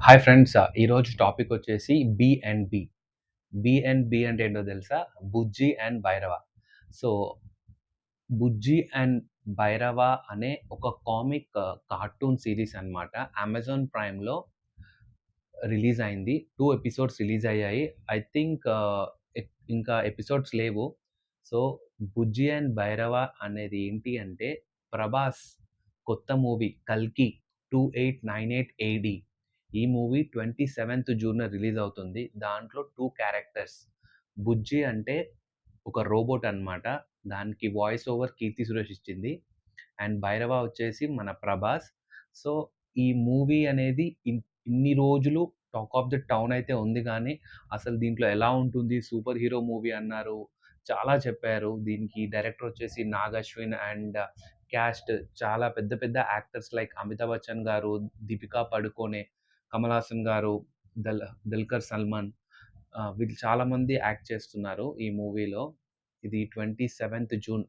Hi friends. ఈరోజు topic వచ్చేసి B and B. B and B అంటే ఏంటో తెలుసా? 'Bujji and Bhairava'. So, 'Bujji and Bhairava' అనే ఒక కామిక్ కార్టూన్ సీరీస్ అన్నమాట. అమెజాన్ ప్రైమ్‌లో రిలీజ్ అయింది. 2 ఎపిసోడ్స్ రిలీజ్ అయ్యాయి. ఐ థింక్ ఇంకా ఎపిసోడ్స్ లేవు. సో, 'బుజ్జి అండ్ భైరవ' అనేది ఏంటి అంటే, ప్రభాస్ కొత్త మూవీ 'కల్కి 2898 ఏడీ' ఈ మూవీ 27థ్ జూన్‌న రిలీజ్ అవుతుంది. దాంట్లో 2 క్యారెక్టర్స్. బుజ్జి అంటే ఒక రోబోట్ అన్నమాట. దానికి వాయిస్ ఓవర్ 'కీర్తి సురేష్' ఇచ్చింది. అండ్ భైరవ వచ్చేసి మన ప్రభాస్. సో, ఈ మూవీ అనేది ఇన్ని రోజులు టాక్ ఆఫ్ ది టౌన్ అయితే ఉంది గానీ, అసలు దీంట్లో ఎలా ఉంటుంది? సూపర్ హీరో మూవీ అన్నారు. చాలా చెప్పారు. దీనికి డైరెక్టర్ వచ్చేసి 'నాగ్ అశ్విన్' అండ్ క్యాస్ట్ చాలా పెద్ద పెద్ద యాక్టర్స్ లైక్ 'అమితాబ్ బచ్చన్' గారు, 'దీపికా పడుకోనె', 'కమల్ హాసన్' గారు, 'దుల్కర్ సల్మాన్' వీళ్ళు చాలామంది యాక్ట్ చేస్తున్నారు ఈ మూవీలో. ఇది 27థ్ జూన్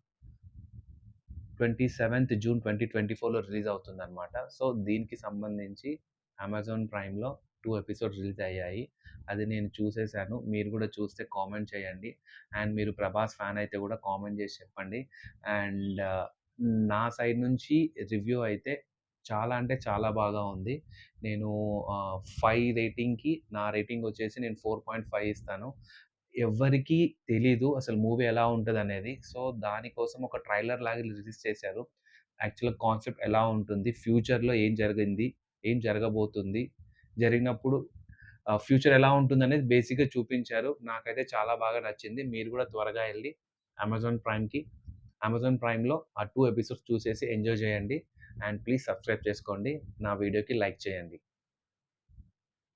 2024లో రిలీజ్ అవుతుందనమాట. సో, దీనికి సంబంధించి అమెజాన్ ప్రైమ్‌లో 2 ఎపిసోడ్స్ రిలీజ్ అయ్యాయి. అది నేను చూసేసాను. మీరు కూడా చూస్తే కామెంట్ చేయండి. అండ్ మీరు ప్రభాస్ ఫ్యాన్ అయితే కూడా కామెంట్ చేసి చెప్పండి. అండ్ నా సైడ్ నుంచి రివ్యూ అయితే చాలా అంటే చాలా బాగా ఉంది. నేను 5 రేటింగ్‌కి నా రేటింగ్ వచ్చేసి నేను 4.5 ఇస్తాను. ఎవ్వరికీ తెలీదు అసలు మూవీ ఎలా ఉంటదనేది. సో, దానికోసం ఒక ట్రైలర్ లాగా రిలీజ్ చేశారు. యాక్చువల్‌గా కాన్సెప్ట్ ఎలా ఉంటుంది? ఫ్యూచర్‌లో ఏం జరిగింది? ఏం జరగబోతుంది? జరిగినప్పుడు ఫ్యూచర్ ఎలా ఉంటుందనేది బేసిక్‌గా చూపించారు. నాకైతే చాలా బాగా నచ్చింది. మీరు కూడా త్వరగా ఎళ్లి అమెజాన్ ప్రైమ్‌కి అమెజాన్ ప్రైమ్‌లో ఆ 2 ఎపిసోడ్స్ చూసేసి ఎంజాయ్ చేయండి. అండ్ ప్లీజ్ సబ్స్క్రైబ్ చేసుకోండి. నా వీడియోకి లైక్ చేయండి.